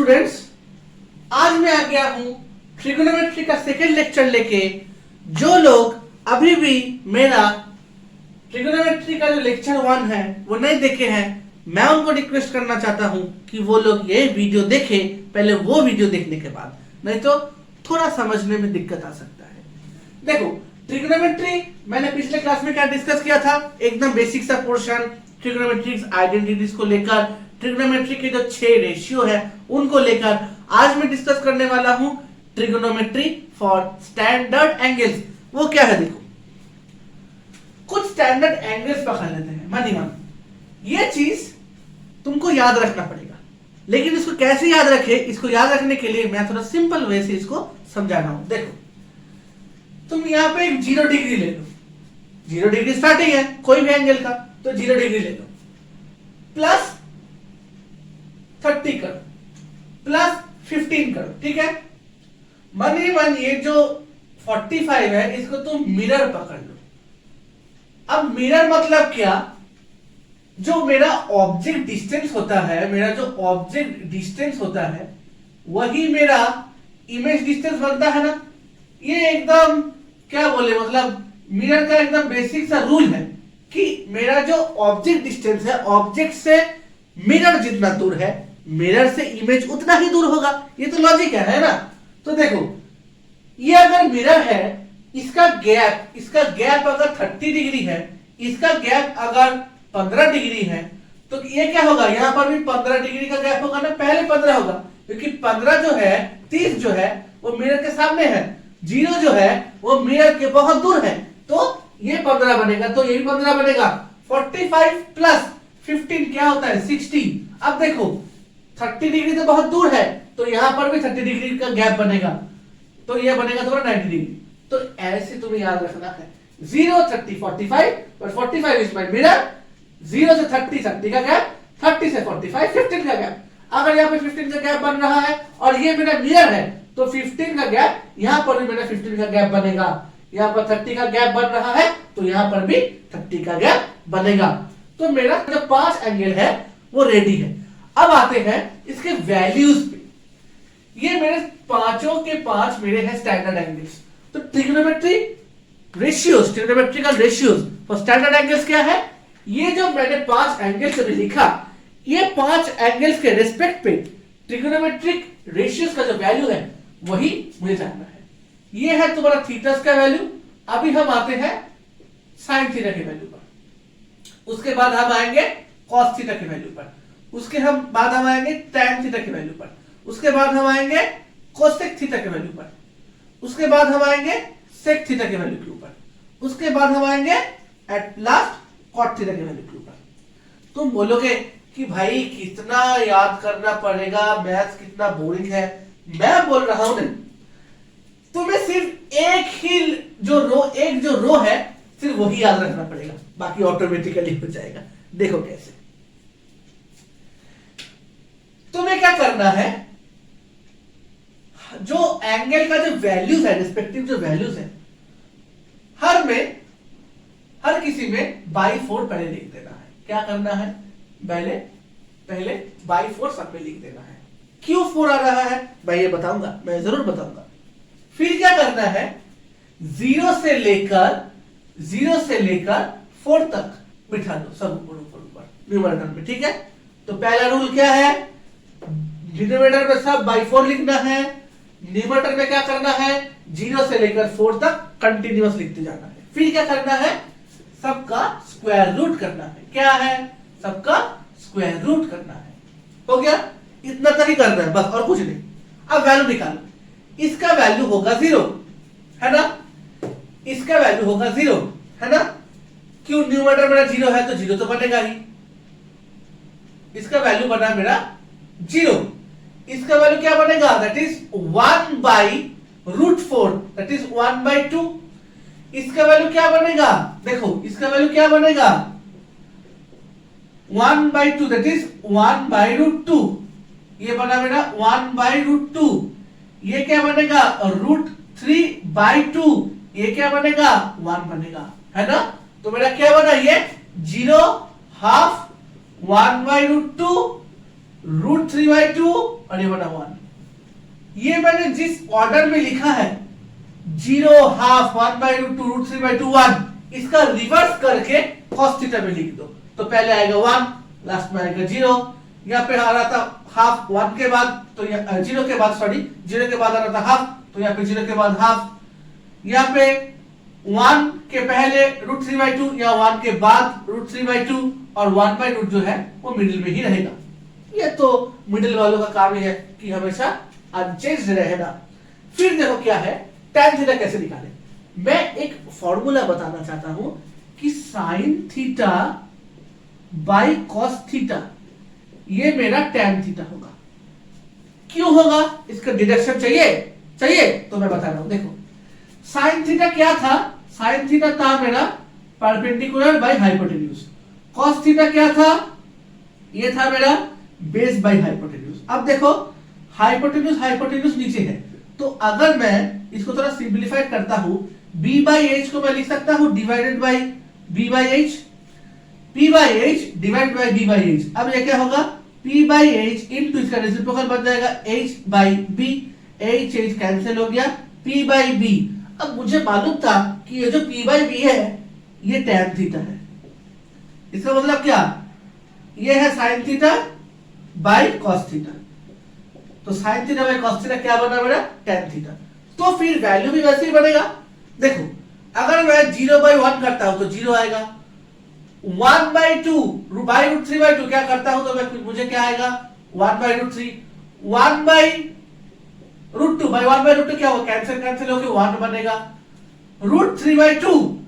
Students, आज मैं आ गया हूं ट्रिगोनोमेट्री का सेकेंड लेक्चर लेके। जो लोग अभी भी मेरा ट्रिगोनोमेट्री का जो लेक्चर 1 है वो नहीं देखे हैं, मैं उनको रिक्वेस्ट करना चाहता हूं कि वो लोग ये वीडियो देखें पहले वो वीडियो देखने के बाद, नहीं तो थोड़ा समझने में दिक्कत आ सकता है। देखो, ट्रिगोनोमेट्री मैंने पिछले क्लास में क्या डिस्कस किया था, एकदम बेसिक सा पोर्शन ट्रिगोनोमेट्री आइडेंटिटीज को लेकर, ट्रिगोनोमेट्री के जो 6 रेशियो है उनको लेकर। आज मैं डिस्कस करने वाला हूं ट्रिगोनोमेट्री फॉर स्टैंडर्ड एंगल्स। वो क्या है, देखो कुछ स्टैंडर्ड एंगल्स पकड़ लेते हैं, मानी मान ये चीज तुमको याद रखना पड़ेगा। लेकिन इसको कैसे याद रखे, इसको याद रखने के लिए मैं थोड़ा सिंपल वे से इसको समझाना हूं। देखो, तुम यहां पे एक 0 डिग्री ले लो, 0 डिग्री स्टार्टिंग है कोई भी एंगल का, तो 0 डिग्री ले लो, प्लस 30 करो, प्लस 15 करो, ठीक है। मन ये जो 45 है इसको तुम मिरर पकड़ लो। अब मिरर मतलब क्या, जो मेरा ऑब्जेक्ट डिस्टेंस होता है, मेरा जो ऑब्जेक्ट डिस्टेंस होता है वही मेरा इमेज डिस्टेंस बनता है ना। ये एकदम क्या बोले, मतलब मिरर का एकदम बेसिक सा रूल है कि मेरा जो ऑब्जेक्ट डिस्टेंस है, ऑब्जेक्ट से मिरर जितना दूर है, मिरर से इमेज उतना ही दूर होगा। ये तो लॉजिक है ना। तो देखो, ये अगर मिरर है, इसका गैप अगर 30 डिग्री है, इसका गैप अगर 15 डिग्री है, तो ये क्या होगा, यहां पर भी 15 डिग्री का गैप होगा ना, पहले 15 होगा, क्योंकि 15 जो है, 30 जो है वो मिरर के सामने है, 0 जो है वो मिरर के बहुत दूर है, तो ये 15 बनेगा, तो ये भी 15 बनेगा। 45 प्लस 15 क्या होता है, 60। अब देखो 30 डिग्री तो बहुत दूर है, तो यहां पर भी 30 डिग्री का गैप बनेगा, तो ये बनेगा तुम्हारा 90 डिग्री। तो ऐसे तुम्हें याद रखना है, 0 30 45 और 45 इज माय मिरर, 0 से 30 30 का गैप, 30 से 45 15 का गैप। अगर यहाँ पे 15 का गैप बन रहा है और ये मेरा मिरर है, तो 15 का गैप, यहां पर भी मेरा 15 का गैप बनेगा। यहां पर 30 का गैप बन रहा है, तो यहां पर भी 30 का गैप बनेगा। तो मेरा जो 5 एंगल है वो रेडी है। अब आते हैं इसके वैल्यूज पे। ये मेरे पांचों के 5 मेरे हैं स्टैंडर्ड एंगल्स। तो trigonometry ratios, trigonometrical ratios for standard angles क्या है, ये जो मैंने 5 एंगल्स अभी लिखा, ये 5 एंगल्स के रिस्पेक्ट पे ट्रिगोनोमेट्रिक रेशियोज का जो वैल्यू है वही मुझे जानना है। ये है तुम्हारा थीटस का वैल्यू। अभी हम आते हैं साइन थीटा के वैल्यू पर, उसके बाद हम आएंगे कॉस थीटा के वैल्यू पर, उसके बाद हम आएंगे टैन थीटा के वैल्यू पर, उसके बाद हम आएंगे कोसेक थीटा के वैल्यू पर, उसके बाद हम आएंगे सेक थीटा के वैल्यू के ऊपर, उसके बाद हम आएंगे एट लास्ट कॉट थीटा के वैल्यू के ऊपर। तुम बोलोगे कि भाई कितना याद करना पड़ेगा, मैथ्स कितना बोरिंग है। मैं बोल रहा हूं नहीं, तुम्हें सिर्फ एक जो रो है सिर्फ वही याद रखना पड़ेगा, बाकी ऑटोमेटिकली हो जाएगा। देखो कैसे, तुम्हें क्या करना है, जो एंगल का जो वैल्यूज है, रिस्पेक्टिव जो वैल्यूज है, हर किसी में बाई 4 पहले लिख देना है। क्या करना है, पहले बाई 4 सब में लिख देना है। क्यों 4 आ रहा है मैं ये बताऊंगा, मैं जरूर बताऊंगा। फिर क्या करना है, 0 से लेकर 4 तक बिठा दो, सब ऊपर न्यूमरेटर में, ठीक है। तो पहला रूल क्या है, डिनोमिनेटर में सब बाई 4 लिखना है, न्यूमरेटर में क्या करना है, 0 से लेकर 4 तक कंटिन्यूअस लिखते जाना है। फिर क्या करना है, सबका स्क्वायर रूट करना है। क्या है, सबका स्क्वायर रूट करना है। हो गया, इतना तक ही करना है बस, और कुछ नहीं। अब वैल्यू निकालो, इसका वैल्यू होगा 0, है ना, इसका वैल्यू होगा 0, है ना। क्यों, न्यूमरेटर मेरा 0 है तो 0 तो बनेगा ही। इसका वैल्यू बना मेरा 0, इसका वैल्यू क्या बनेगा, दैट इज 1/√4, दैट इज 1/2। इसका वैल्यू क्या बनेगा, देखो इसका वैल्यू क्या बनेगा, 1/2, दैट इज 1/√2। ये बना मेरा 1/√2। ये क्या बनेगा, √3/2। ये क्या बनेगा, 1 बनेगा, है ना। तो मेरा क्या बना, ये 0, हाफ, 1/√2 √3/2 और ये बना 1। ये मैंने जिस ऑर्डर में लिखा है 0, हाफ, 1/√2, √3/2, 1, इसका रिवर्स करके cos थीटा में लिख दो। तो पहले आएगा 1, लास्ट में आएगा 0। यहाँ पे आ रहा था हाफ 1 के बाद, तो 0 के बाद, सॉरी 0 के बाद आ रहा था हाफ, तो यहाँ पे 0 के बाद हाफ। यहाँ पे 1 के पहले √3/2 या 1 के बाद √3/2 और 1/√2 जो है वो मिडिल में ही रहेगा। ये तो मिडिल वालों का काम ही है कि हमेशा अनचेंज्ड रहेगा। फिर देखो क्या है, tan थीटा कैसे निकालें। मैं एक फॉर्मूला बताना चाहता हूं कि sin theta by cos theta ये मेरा tan थीटा होगा। क्यों होगा, इसका डिडक्शन चाहिए तो मैं बता रहा हूं। देखो sin थीटा क्या था, sin थीटा था मेरा perpendicular by hypotenuse. cos theta क्या था, ये था मेरा बेस बाई हाइपोटेन्यूज। अब देखो हाइपोटेन्यूज नीचे है, तो अगर मैं इसको थोड़ा सिंप्लीफाई करता हूं, b/h को मैं लिख सकता हूं divided by b/h, p/h divide by b/h। अब ये क्या होगा, p/h इनटू इसका रेसिप्रोकल बन जाएगा h/b, h कैंसिल हो गया, p/b। अब मुझे मालूम था कि ये जो p/b है ये tan थीटा है। इसका मतलब क्या, ये है sin theta by cos theta. तो sin theta by cos theta क्या बना मेरा, tan थीटा। तो फिर वैल्यू भी वैसे ही बनेगा। देखो अगर मैं 0/1 करता हूं तो 0 आएगा, 1/2 बाई √3/2 क्या करता हूं तो मैं मुझे क्या आएगा 1/√3, 1/√2 बाई 1/√2 क्या होगा, कैंसिल होके 1 बनेगा, √3/2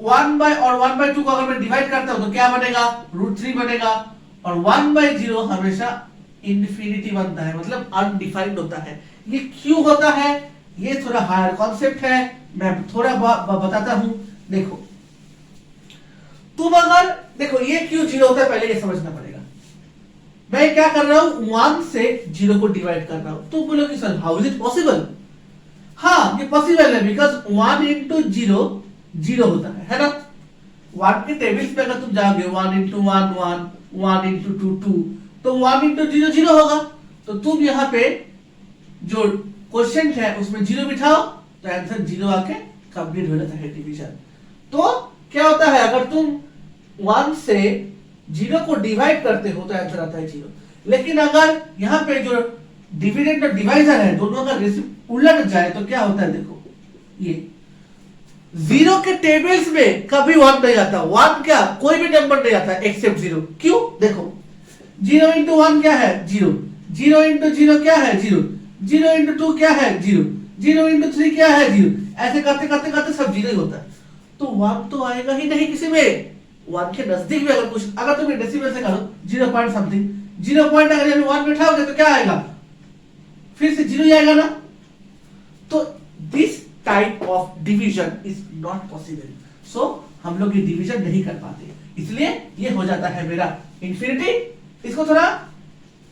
1/2 को अगर मैं डिवाइड करता हूं तो क्या बनेगा, √3 बनेगा। और 1/0 हमेशा इंफिनिटी बनता है, मतलब अनडिफाइंड होता है। ये क्यों होता है, ये थोड़ा हायर कॉन्सेप्ट है, मैं थोड़ा बताता हूं। देखो तुम अगर देखो ये क्यों 0 होता है पहले ये समझना पड़ेगा। मैं क्या कर रहा हूं, 1 से 0 को डिवाइड कर रहा हूं। तुम बोलो कि sir how is it possible. हाँ ये पॉसिबल है, बिकॉज 1 into 0 0 होता है ना। 1 के टेबल्स में अगर तुम जाओगे 1 into 1 1, 1 into 2 2, तो 1 into 0 0 होगा। तो तुम यहाँ पे जो क्वेश्चन है उसमें 0 बिठाओ तो आंसर 0 आके कंप्लीट हो जाता है डिवीजन। तो क्या होता है, अगर तुम 1 से 0 को डिवाइड करते हो तो आंसर आता है 0। लेकिन अगर यहाँ पे जो डिविडेंड और डिवाइजर है दोनों का रेसिप्रोकल उलट जाए तो क्या होता है, देखो ये 0 के टेबल्स में कभी 1 नहीं आता। 1 क्या, कोई भी नंबर नहीं आता एक्सेप्ट 0। क्यों, देखो 0 into 1 क्या है 0, 0 into 0 क्या है 0, 0 into 2 क्या है 0, 0 into 3 क्या है 0। ऐसे करते करते करते सब 0 ही होता है। तो 1 तो आएगा ही नहीं किसी में। 1 के नजदीक में अगर कुछ, अगर तुम डेसिमल से करो 0 पॉइंट समथिंग, 0 पॉइंट अगर यहाँ 1 बैठाओगे तो क्या आएगा, फिर से 0 ही आएगा ना। तो this type of division is not possible. So हम लोग ये डिवीजन नहीं कर पाते, इसलिए ये हो जाता है मेरा इंफिनिटी। इसको थोड़ा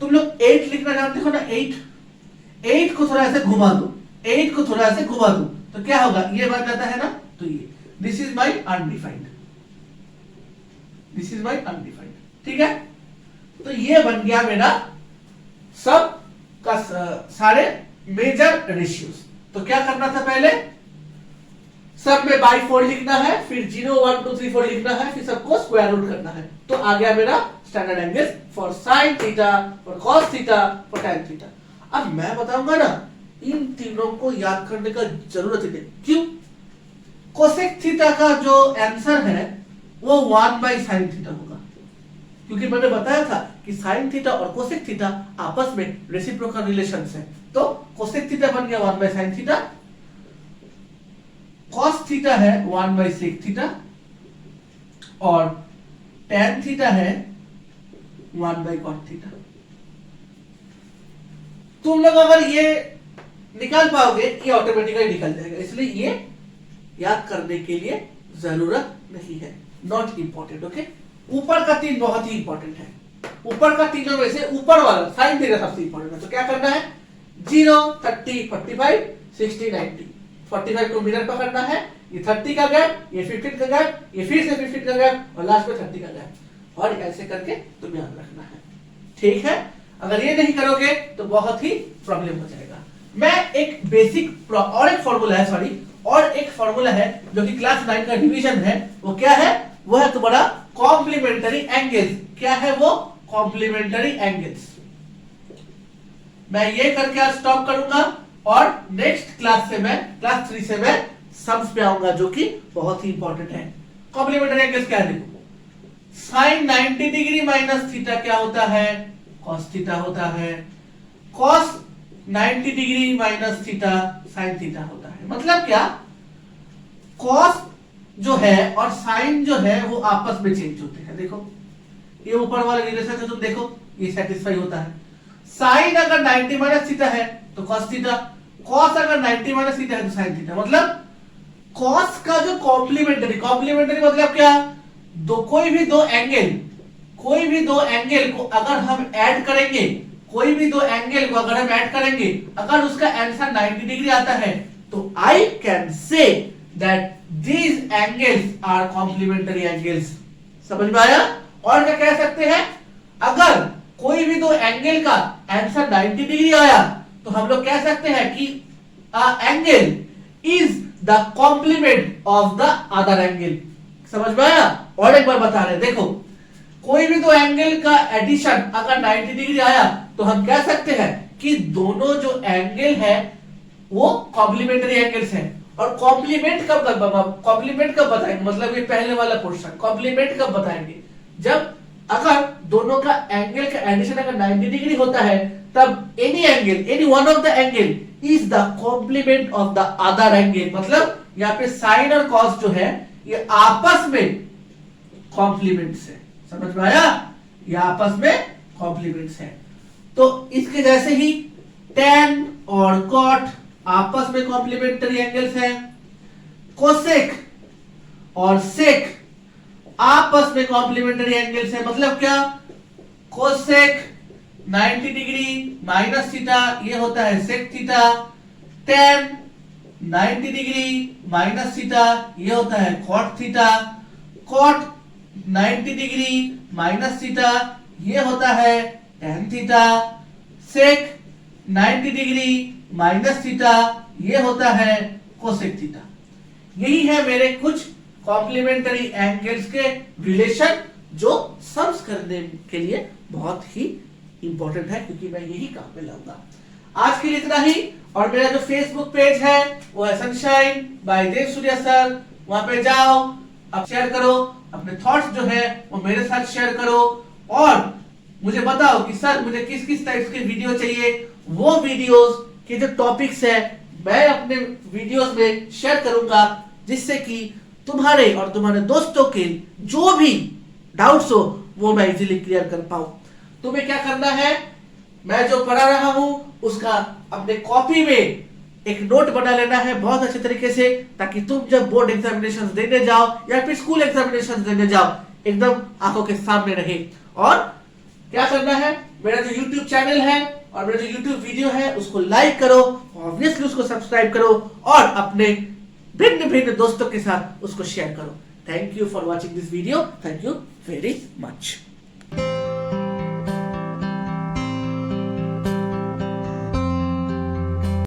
तुम लोग 8 लिखना जानते हो ना, 8 को थोड़ा ऐसे घुमा दो, 8 को थोड़ा ऐसे घुमा दो तो क्या होगा, ये बन जाता है ना। तो ये this is my undefined, this is my undefined, ठीक है। तो ये बन गया मेरा सब का सारे मेजर रेशियोज। तो क्या करना था, पहले सब में बाई 4 लिखना है, फिर 0 1 2 3 4 लिखना है, फिर सबको स्क्वायर रूट करना है। तो आ गया मेरा standard angle for sine theta, for cos theta, for tan theta. अब मैं बताऊंगा ना, इन तीनों को याद करने का जरूरत नहीं। क्यों, कोसेक थीटा का जो आंसर है वो 1/sin थीटा होगा, क्योंकि मैंने बताया था कि sin थीटा और कोसेक थीटा आपस में रेसिप्रोकल रिलेशंस है। तो कोसेक थीटा बन गया 1/sin थीटा, cos थीटा है 1/sec थीटा, और tan थीटा है 1/cot थीटा। तुम लोग अगर ये निकाल पाओगे ये ऑटोमेटिकली निकल जाएगा, इसलिए ये याद करने के लिए जरूरत नहीं है, नॉट इंपॉर्टेंट। ओके, ऊपर का 3 बहुत ही इंपॉर्टेंट है। ऊपर का तीनों में से ऊपर वाला साइन थीटा सबसे इंपॉर्टेंट है। तो क्या करना है, 0 30 45 60 90, 45 को मिरर पकड़ना है, ये 30 का गैप, ये 15 का गैप, ये फिर से 15 का गैप, और लास्ट में 30 का गैप, और ऐसे करके तुम्हें याद रखना है, ठीक है। अगर ये नहीं करोगे तो बहुत ही प्रॉब्लम हो जाएगा। मैं एक बेसिक और एक फॉर्मूला है जो कि क्लास 9 का डिवीजन है, वो क्या है? वो है तुम्हारा कॉम्प्लीमेंट्री एंगल्स। क्या है वो? Complementary angles. मैं ये करके आज स्टॉप करूंगा और नेक्स्ट क्लास 3 से मैं सम्स पे आऊंगा जो कि बहुत ही इंपॉर्टेंट है। कॉम्प्लीमेंट्री एंगल्स क्या है? देखो, साइन 90 डिग्री माइनस थीटा क्या होता है? कॉस थीटा होता है। Cos 90 degree minus theta sine theta होता है। मतलब क्या? कॉस जो है और साइन जो है वो आपस में चेंज होते हैं। देखो ये ऊपर वाला रिलेशन है, तुम देखो ये सेटिस्फाई होता है। साइन अगर 90 माइनस थीटा है तो कॉस थीटा, कॉस अगर 90 माइनस थीटा है तो साइन थीटा। मतलब कॉस का जो कॉम्प्लीमेंट्री मतलब क्या? कोई भी दो एंगल को अगर हम ऐड करेंगे, अगर उसका आंसर 90 डिग्री आता है तो I can say that these angles are complementary angles. समझ में आया? और क्या कह सकते हैं? अगर कोई भी दो एंगल का आंसर 90 डिग्री आया तो हम लोग कह सकते हैं कि angle is the complement of the other angle. समझ में आया? और एक बार बता रहे, देखो कोई भी दो एंगल का एडिशन अगर 90 डिग्री आया तो हम कह सकते हैं कि दोनों जो एंगल है वो कॉम्प्लीमेंट्री एंगल्स हैं। और कॉम्प्लीमेंट कब बताएंगे? मतलब ये पहले वाला पोर्शन कॉम्प्लीमेंट कब बताएंगे? जब अगर दोनों का एंगल का एडिशन अगर 90 डिग्री होता है तब any one of the angle is the complement of the other angle. मतलब यहाँ पे साइन और कॉस जो है ये आपस में कॉम्प्लीमेंट्स है। समझ में आया? ये आपस में कॉम्प्लीमेंट्स है। तो इसके जैसे ही tan और cot आपस में कॉम्प्लीमेंट्री एंगल्स हैं। कोसेक और सेक आपस में कॉम्प्लीमेंट्री एंगल्स हैं। मतलब क्या? कोसेक 90 डिग्री माइनस थीटा ये होता है sec theta. tan 90 degree minus theta ये होता है cot theta. cot 90 degree minus theta ये होता है tan theta. Sec 90 degree minus theta ये होता है कोसेक थीटा। यही है मेरे कुछ कॉम्प्लीमेंट्री एंगल्स के रिलेशन जो सम्स करने के लिए बहुत ही इंपॉर्टेंट है, क्योंकि मैं यही काम में लाऊंगा। आज के लिए इतना ही। और मेरा जो फेसबुक पेज है वो है सनशाइन बाय देव सूर्या सर, वहां पे जाओ, अब शेयर करो, अपने थॉट्स जो है वो मेरे साथ शेयर करो और मुझे बताओ कि सर मुझे किस किस टाइप के वीडियो चाहिए। वो वीडियोस के जो टॉपिक्स है मैं अपने वीडियोस में शेयर करूंगा, जिससे कि तुम्हारे और तुम्हारे दोस्तों के जो भी डाउट्स हो वो मैं इजीली क्लियर कर पाऊं। तुम्हें क्या करना है? मैं जो पढ़ा रहा हूं उसका अपने कॉपी में एक नोट बना लेना है बहुत अच्छे तरीके से, ताकि तुम जब बोर्ड एग्जामिनेशंस देने जाओ या फिर स्कूल एग्जामिनेशंस देने जाओ एकदम आंखों के सामने रहे। और क्या करना है? मेरा जो YouTube चैनल है और मेरा जो YouTube वीडियो है उसको लाइक करो, ऑब्वियसली उसको सब्सक्राइब करो और अपने भिन्न भिन्न दोस्तों के साथ उसको शेयर करो। Thank you for watching this video. Thank you very much.